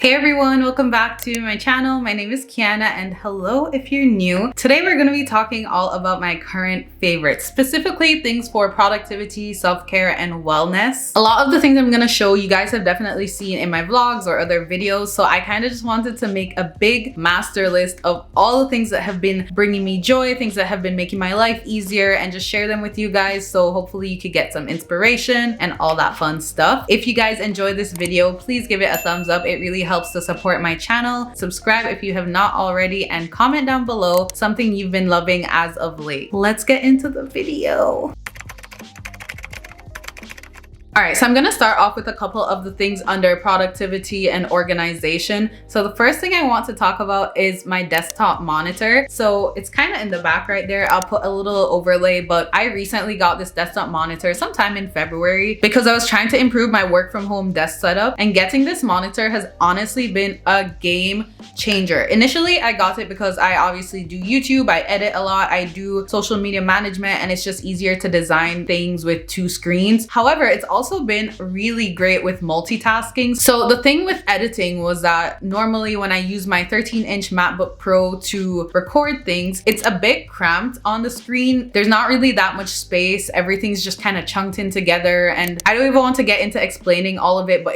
Hey everyone, welcome back to my channel. My name is Keiana and hello if you're new. Today we're going to be talking all about my current favorites, specifically things for productivity, self-care, and wellness. A lot of the things I'm going to show you guys have definitely seen in my vlogs or other videos, so I kind of just wanted to make a big master list of all the things that have been bringing me joy, things that have been making my life easier, and just share them with you guys so hopefully you could get some inspiration and all that fun stuff. If you guys enjoyed this video, please give it a thumbs up. It really helps to support my channel. Subscribe if you have not already and comment down below something you've been loving as of late. Let's get into the video. All right, so I'm gonna start off with a couple of the things under productivity and organization. So the first thing I want to talk about is my desktop monitor. So it's kind of in the back right there. I'll put a little overlay, but I recently got this desktop monitor sometime in February because I was trying to improve my work from home desk setup, and getting this monitor has honestly been a game changer. Initially, I got it because I obviously do YouTube, I edit a lot, I do social media management, and it's just easier to design things with two screens. However, it's also been really great with multitasking. So the thing with editing was that normally when I use my 13-inch MacBook Pro to record things, it's a bit cramped on the screen. There's not really that much space. Everything's just kind of chunked in together, and I don't even want to get into explaining all of it, but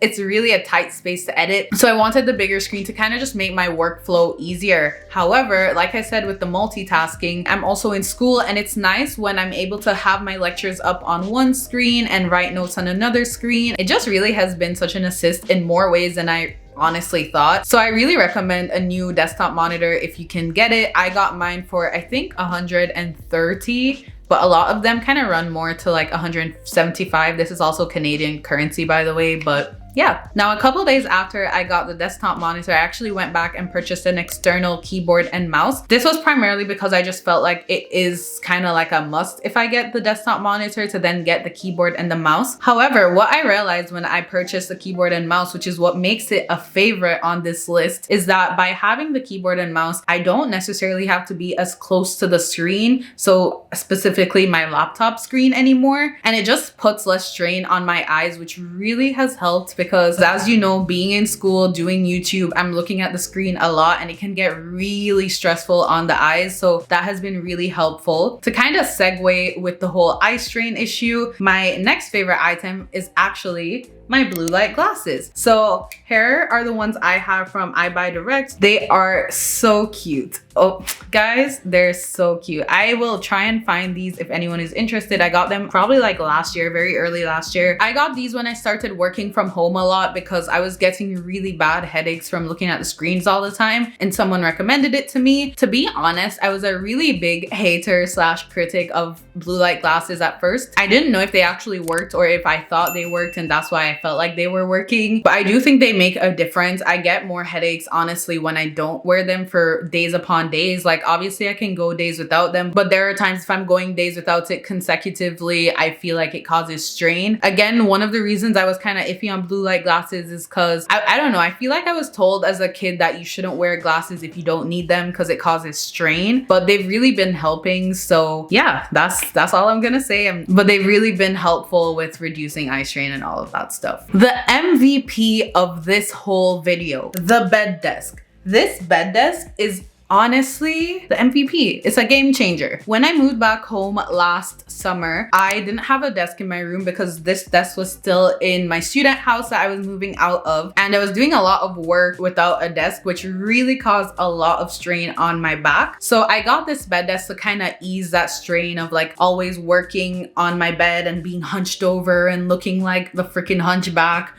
it's really a tight space to edit. So I wanted the bigger screen to kind of just make my workflow easier. However, like I said, with the multitasking, I'm also in school, and it's nice when I'm able to have my lectures up on one screen and write notes on another screen. It just really has been such an assist in more ways than I honestly thought. So I really recommend a new desktop monitor if you can get it. I got mine for I think 130, but a lot of them kind of run more to like 175. This is also Canadian currency, by the way, but yeah. Now, a couple days after I got the desktop monitor, I actually went back and purchased an external keyboard and mouse. This was primarily because I just felt like it is kind of like a must if I get the desktop monitor to then get the keyboard and the mouse. However, what I realized when I purchased the keyboard and mouse, which is what makes it a favorite on this list, is that by having the keyboard and mouse, I don't necessarily have to be as close to the screen, so specifically my laptop screen, anymore. And it just puts less strain on my eyes, which really has helped because, as you know, being in school, doing YouTube, I'm looking at the screen a lot and it can get really stressful on the eyes. So that has been really helpful. To kind of segue with the whole eye strain issue, my next favorite item is actually my blue light glasses. So here are the ones I have from iBuyDirect. They are so cute. Oh, guys, they're so cute. I will try and find these if anyone is interested. I got them probably like last year, very early last year. I got these when I started working from home a lot because I was getting really bad headaches from looking at the screens all the time, and someone recommended it to me. To be honest, I was a really big hater / critic of blue light glasses at first. I didn't know if they actually worked or if I thought they worked, and that's why I felt like they were working. But I do think they make a difference. I get more headaches, honestly, when I don't wear them for days upon days. Like, obviously I can go days without them, but there are times if I'm going days without it consecutively, I feel like it causes strain. Again, one of the reasons I was kind of iffy on blue light glasses is because I don't know, I feel like I was told as a kid that you shouldn't wear glasses if you don't need them because it causes strain, but they've really been helping. So yeah, that's all I'm gonna say. But they've really been helpful with reducing eye strain and all of that stuff. The MVP of this whole video, the bed desk. This bed desk is honestly the MVP. It's a game changer. When I moved back home last summer, I didn't have a desk in my room because this desk was still in my student house that I was moving out of, and I was doing a lot of work without a desk, which really caused a lot of strain on my back. So I got this bed desk to kind of ease that strain of like always working on my bed and being hunched over and looking like the freaking hunchback.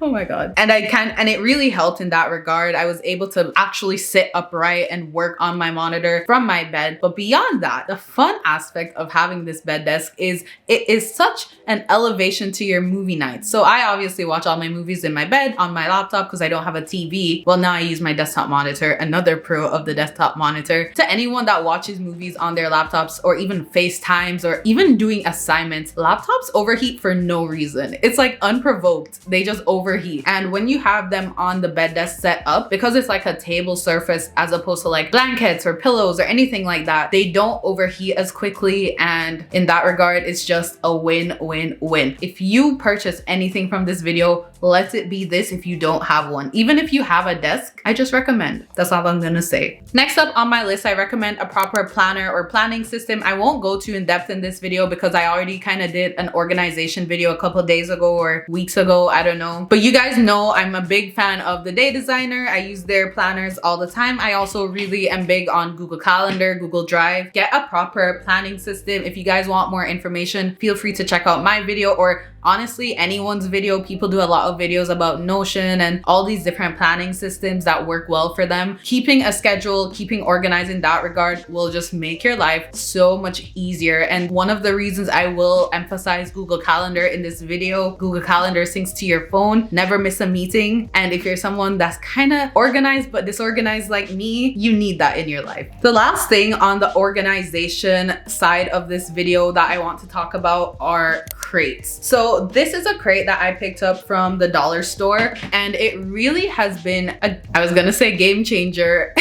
Oh my God. And it really helped in that regard. I was able to actually sit upright and work on my monitor from my bed. But beyond that, the fun aspect of having this bed desk is it is such an elevation to your movie nights. So I obviously watch all my movies in my bed on my laptop because I don't have a TV. Well, now I use my desktop monitor, another pro of the desktop monitor. To anyone that watches movies on their laptops or even FaceTimes or even doing assignments, laptops overheat for no reason. It's like unprovoked. They just overheat overheat. And when you have them on the bed desk set up, because it's like a table surface as opposed to like blankets or pillows or anything like that, they don't overheat as quickly. And in that regard, it's just a win-win-win. If you purchase anything from this video, let it be this if you don't have one. Even if you have a desk, I just recommend. That's all I'm gonna say. Next up on my list, I recommend a proper planner or planning system. I won't go too in depth in this video because I already kind of did an organization video a couple of days ago or weeks ago, I don't know. But you guys know I'm a big fan of The Day Designer. I use their planners all the time. I also really am big on Google Calendar, Google Drive. Get a proper planning system. If you guys want more information, feel free to check out my video, or honestly anyone's video. People do a lot of videos about Notion and all these different planning systems that work well for them. Keeping a schedule, keeping organized in that regard will just make your life so much easier. And one of the reasons I will emphasize Google Calendar in this video, Google Calendar syncs to your phone, never miss a meeting. And if you're someone that's kind of organized but disorganized like me, you need that in your life. The last thing on the organization side of this video that I want to talk about are crates. So this is a crate that I picked up from the dollar store, and it really has been I was gonna say game changer,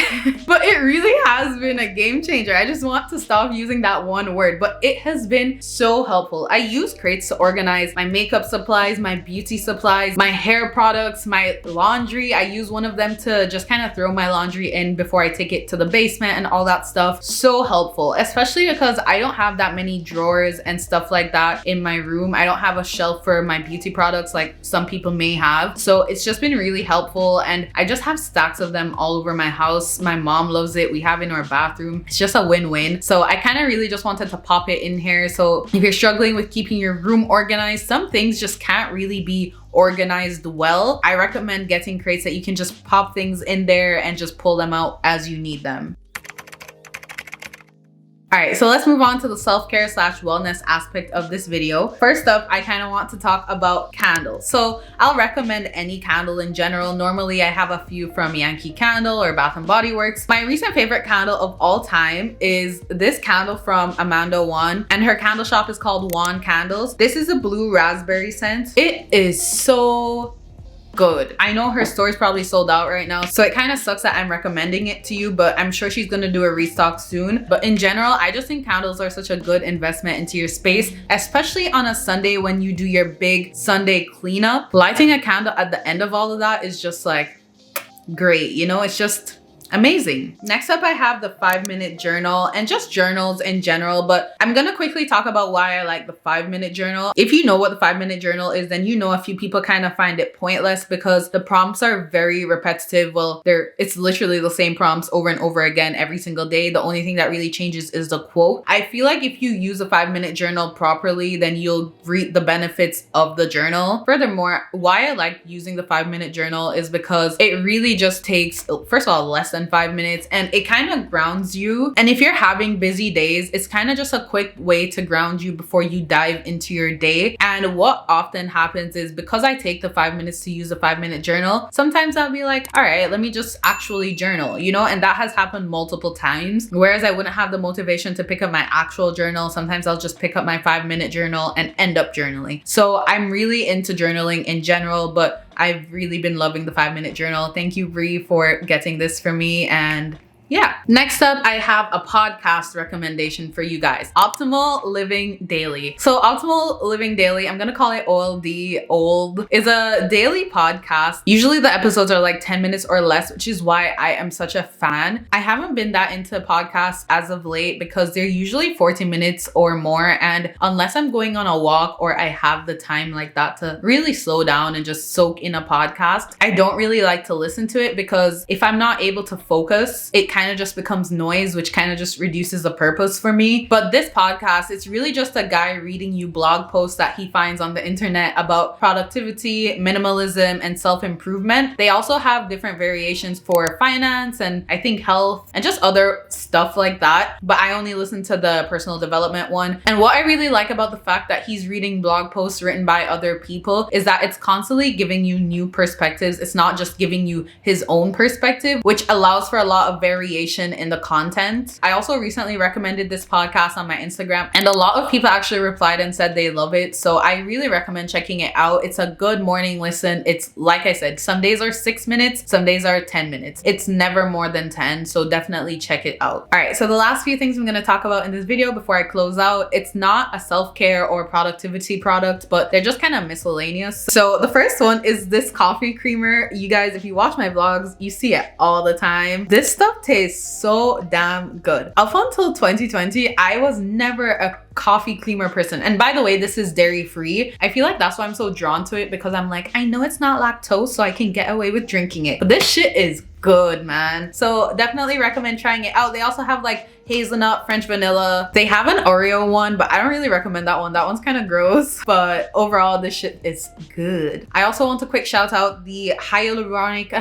but it really has been a game changer. I just want to stop using that one word, but it has been so helpful. I use crates to organize my makeup supplies, my beauty supplies, my hair products, my laundry. I use one of them to just kind of throw my laundry in before I take it to the basement and all that stuff. So helpful, especially because I don't have that many drawers and stuff like that in my room. I don't have a shelf for my beauty products like some people may have. So it's just been really helpful, and I just have stacks of them all over my house. My mom loves it. We have it in our bathroom. It's just a win-win. So I kind of really just wanted to pop it in here. So if you're struggling with keeping your room organized, some things just can't really be organized well. I recommend getting crates that you can just pop things in there and just pull them out as you need them. All right, so let's move on to the self-care / wellness aspect of this video. First up, I kind of want to talk about candles. So I'll recommend any candle in general. Normally I have a few from Yankee Candle or Bath & Body Works. My recent favorite candle of all time is this candle from Amanda Wan, and her candle shop is called Wan Candles. This is a blue raspberry scent. It is so good. I know her store is probably sold out right now, so it kind of sucks that I'm recommending it to you, but I'm sure she's gonna do a restock soon. But in general, I just think candles are such a good investment into your space, especially on a Sunday when you do your big Sunday cleanup. Lighting a candle at the end of all of that is just like great, you know, it's just amazing. Next up, I have the 5-minute journal, and just journals in general, but I'm gonna quickly talk about why I like the 5-minute journal. If you know what the 5-minute journal is, then you know a few people kind of find it pointless because the prompts are very repetitive. Well, it's literally the same prompts over and over again every single day. The only thing that really changes is the quote. I feel like if you use a 5-minute journal properly, then you'll reap the benefits of the journal. Furthermore, why I like using the 5-minute journal is because it really just takes, first of all, less than 5 minutes, and it kind of grounds you. And if you're having busy days, it's kind of just a quick way to ground you before you dive into your day. And what often happens is, because I take the 5 minutes to use a 5-minute journal, sometimes I'll be like, all right, let me just actually journal, you know? And that has happened multiple times. Whereas I wouldn't have the motivation to pick up my actual journal. Sometimes I'll just pick up my 5-minute journal and end up journaling. So I'm really into journaling in general, but I've really been loving the 5-minute journal. Thank you, Bree, for getting this for me. And yeah. Next up, I have a podcast recommendation for you guys. Optimal Living Daily. So Optimal Living Daily, I'm gonna call it OLD, is a daily podcast. Usually the episodes are like 10 minutes or less, which is why I am such a fan. I haven't been that into podcasts as of late because they're usually 40 minutes or more. And unless I'm going on a walk or I have the time like that to really slow down and just soak in a podcast, I don't really like to listen to it, because if I'm not able to focus, it kind of just becomes noise, which kind of just reduces the purpose for me. But this podcast, it's really just a guy reading you blog posts that he finds on the internet about productivity, minimalism, and self-improvement. They also have different variations for finance and I think health and just other stuff like that. But I only listen to the personal development one. And what I really like about the fact that he's reading blog posts written by other people is that it's constantly giving you new perspectives. It's not just giving you his own perspective, which allows for a lot of variation variation in the content. I also recently recommended this podcast on my Instagram, and a lot of people actually replied and said they love it. So I really recommend checking it out. It's a good morning listen. It's like I said, some days are 6 minutes, some days are 10 minutes. It's never more than 10. So definitely check it out. All right, so the last few things I'm going to talk about in this video before I close out, it's not a self-care or productivity product, but they're just kind of miscellaneous. So the first one is this coffee creamer. You guys, if you watch my vlogs, you see it all the time. This stuff tastes so damn good. Up until 2020, I was never a coffee creamer person. And by the way, this is dairy free. I feel like that's why I'm so drawn to it, because I'm like, I know it's not lactose, so I can get away with drinking it. But this shit is good, man. So definitely recommend trying it out. They also have like hazelnut, French vanilla. They have an Oreo one, but I don't really recommend that one. That one's kind of gross, but overall this shit is good. I also want to quick shout out the hyaluronic,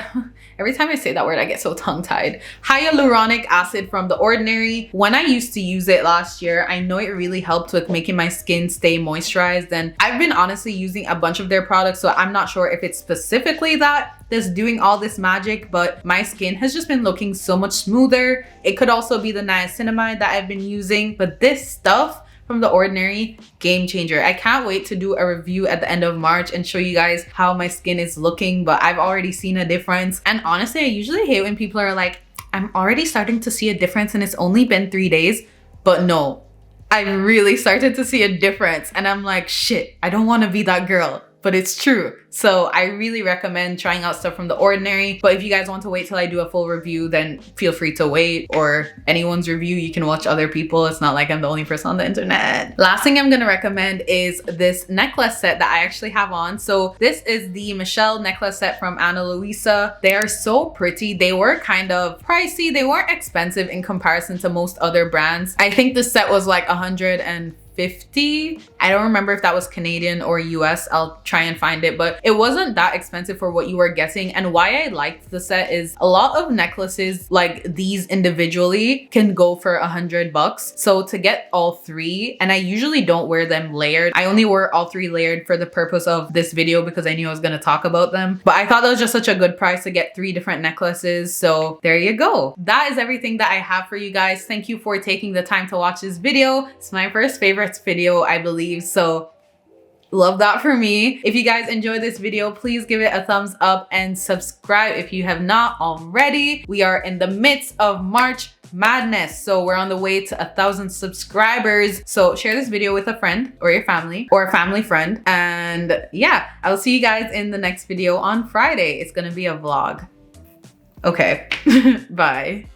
every time I say that word I get so tongue-tied, hyaluronic acid from The Ordinary. When I used to use it last year, I know it really helped with making my skin stay moisturized, and I've been honestly using a bunch of their products, so I'm not sure if it's specifically that's doing all this magic, but my skin has just been looking so much smoother. It could also be the niacinamide that I've been using, but this stuff from The Ordinary, game changer. I can't wait to do a review at the end of March and show you guys how my skin is looking, but I've already seen a difference. And honestly, I usually hate when people are like, I'm already starting to see a difference and it's only been 3 days, but no, I really started to see a difference, and I'm like, shit, I don't want to be that girl. But it's true. So I really recommend trying out stuff from The Ordinary. But if you guys want to wait till I do a full review, then feel free to wait, or anyone's review, you can watch other people. It's not like I'm the only person on the internet. Last thing I'm gonna recommend is this necklace set that I actually have on. So this is the Michelle necklace set from Ana Luisa. They are so pretty. They were kind of pricey. They weren't expensive in comparison to most other brands. I think this set was like $150. I don't remember if that was Canadian or US. I'll try and find it, but it wasn't that expensive for what you were getting. And why I liked the set is a lot of necklaces like these individually can go for $100. So to get all three, and I usually don't wear them layered. I only wore all three layered for the purpose of this video because I knew I was going to talk about them. But I thought that was just such a good price to get 3 different necklaces. So there you go. That is everything that I have for you guys. Thank you for taking the time to watch this video. It's my first favorite video, I believe, so love that for me. If you guys enjoyed this video, please give it a thumbs up and subscribe if you have not already. We are in the midst of March Madness, so we're on the way to 1,000 subscribers. So share this video with a friend or your family or a family friend, and yeah, I'll see you guys in the next video on Friday. It's gonna be a vlog. Okay. Bye.